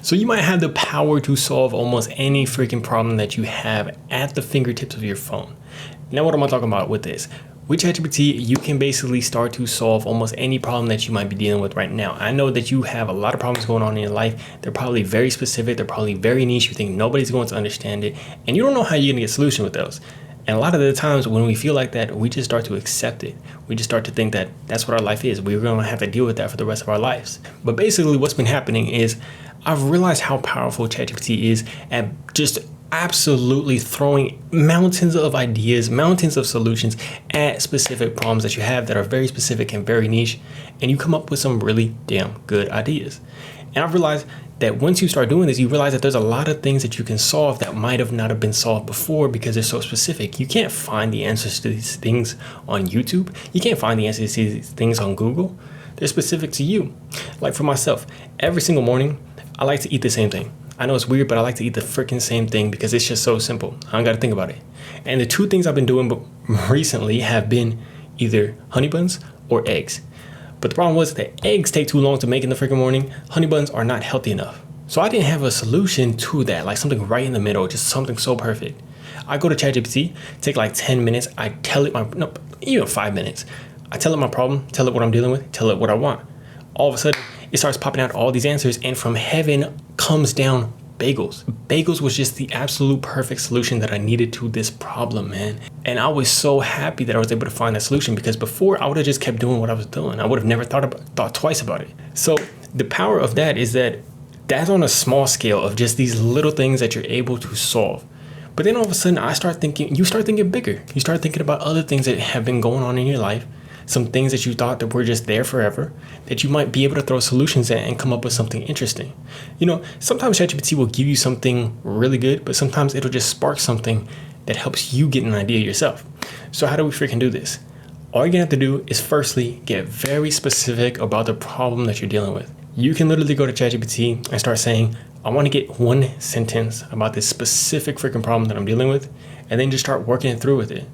So you might have the power to solve almost any freaking problem that you have at the fingertips of your phone. Now, what am I talking about with this? With ChatGPT, you can basically start to solve almost any problem that you might be dealing with right now. I know that you have a lot of problems going on in your life. They're probably very specific. They're probably very niche. You think nobody's going to understand it. And you don't know how you're going to get a solution with those. And a lot of the times when we feel like that, we just start to accept it. We just start to think that that's what our life is. We're going to have to deal with that for the rest of our lives. But basically what's been happening is I've realized how powerful ChatGPT is at just absolutely throwing mountains of ideas, mountains of solutions at specific problems that you have that are very specific and very niche, and you come up with some really damn good ideas. And I've realized that once you start doing this, you realize that there's a lot of things that you can solve that might have not have been solved before because they're so specific. You can't find the answers to these things on YouTube. You can't find the answers to these things on Google. They're specific to you. Like for myself, every single morning, I like to eat the same thing. I know it's weird, but I like to eat the freaking same thing because it's just so simple. I don't got to think about it. And the two things I've been doing recently have been either honey buns or eggs. But the problem was that eggs take too long to make in the freaking morning. Honey buns are not healthy enough. So I didn't have a solution to that, like something right in the middle, just something so perfect. I go to ChatGPT, take like 10 minutes. I tell it even 5 minutes. I tell it my problem, tell it what I'm dealing with, tell it what I want. All of a sudden, it starts popping out all these answers, and from heaven comes down bagels. Bagels was just the absolute perfect solution that I needed to this problem, man. And I was so happy that I was able to find that solution, because before I would have just kept doing what I was doing. I would have never thought twice about it. So the power of that is that that's on a small scale of just these little things that you're able to solve. But then all of a sudden you start thinking bigger. You start thinking about other things that have been going on in your life. Some things that you thought that were just there forever, that you might be able to throw solutions at and come up with something interesting. You know, sometimes ChatGPT will give you something really good, but sometimes it'll just spark something that helps you get an idea yourself. So how do we freaking do this? All you're gonna have to do is firstly get very specific about the problem that you're dealing with. You can literally go to ChatGPT and start saying, I want to get one sentence about this specific freaking problem that I'm dealing with, and then just start working it through with it.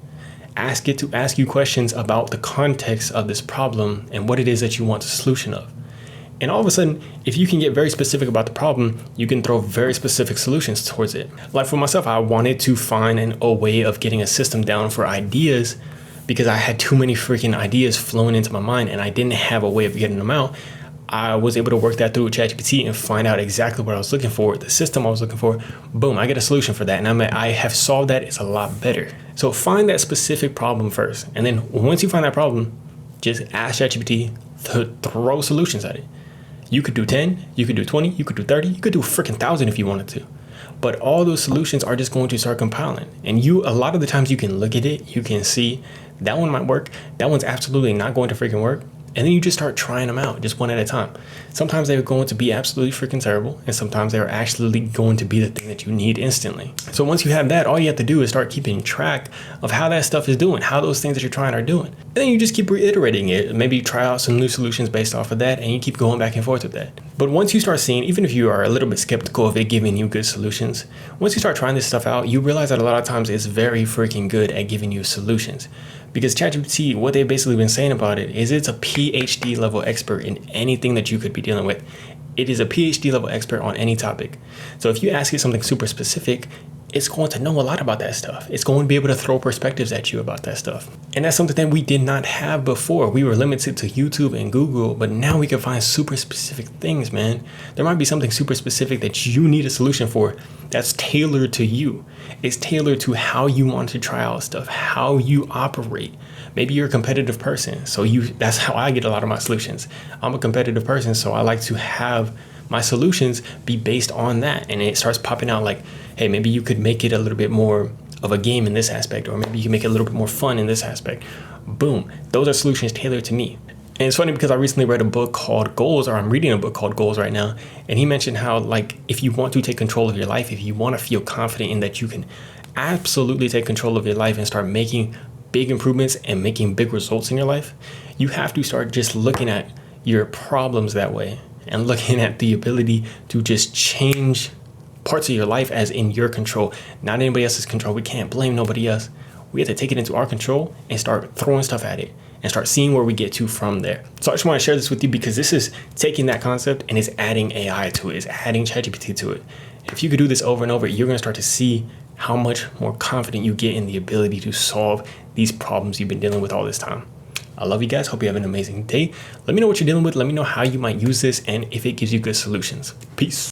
Ask it to ask you questions about the context of this problem and what it is that you want the solution of. And all of a sudden, if you can get very specific about the problem, you can throw very specific solutions towards it. Like for myself, I wanted to find a way of getting a system down for ideas because I had too many freaking ideas flowing into my mind and I didn't have a way of getting them out. I was able to work that through with ChatGPT and find out exactly what I was looking for, the system I was looking for. Boom, I get a solution for that. And I have solved that. It's a lot better. So find that specific problem first. And then once you find that problem, just ask ChatGPT to throw solutions at it. You could do 10, you could do 20, you could do 30, you could do a freaking 1,000 if you wanted to. But all those solutions are just going to start compiling. And a lot of the times you can look at it, you can see that one might work. That one's absolutely not going to freaking work. And then you just start trying them out just one at a time. Sometimes they're going to be absolutely freaking terrible. And sometimes they're actually going to be the thing that you need instantly. So once you have that, all you have to do is start keeping track of how that stuff is doing, how those things that you're trying are doing. And then you just keep reiterating it. Maybe you try out some new solutions based off of that, and you keep going back and forth with that. But once you start seeing, even if you are a little bit skeptical of it giving you good solutions, once you start trying this stuff out, you realize that a lot of times it's very freaking good at giving you solutions. Because ChatGPT, what they've basically been saying about it is it's a PhD level expert in anything that you could be dealing with. It is a PhD level expert on any topic. So if you ask it something super specific, it's going to know a lot about that stuff. It's going to be able to throw perspectives at you about that stuff. And that's something that we did not have before. We were limited to YouTube and Google, but now we can find super specific things, man. There might be something super specific that you need a solution for that's tailored to you. It's tailored to how you want to try out stuff, how you operate. Maybe you're a competitive person, so that's how I get a lot of my solutions. I'm a competitive person, so I like to have my solutions be based on that. And it starts popping out like, hey, maybe you could make it a little bit more of a game in this aspect, or maybe you can make it a little bit more fun in this aspect. Boom. Those are solutions tailored to me. And it's funny because I recently read a book called Goals, or I'm reading a book called Goals right now. And he mentioned how, like, if you want to take control of your life, if you want to feel confident in that you can absolutely take control of your life and start making big improvements and making big results in your life, you have to start just looking at your problems that way and looking at the ability to just change parts of your life as in your control, not anybody else's control. We can't blame nobody else. We have to take it into our control and start throwing stuff at it and start seeing where we get to from there. So I just want to share this with you because this is taking that concept and is adding AI to it, is adding ChatGPT to it. If you could do this over and over, you're going to start to see how much more confident you get in the ability to solve these problems you've been dealing with all this time. I love you guys. Hope you have an amazing day. Let me know what you're dealing with. Let me know how you might use this and if it gives you good solutions. Peace.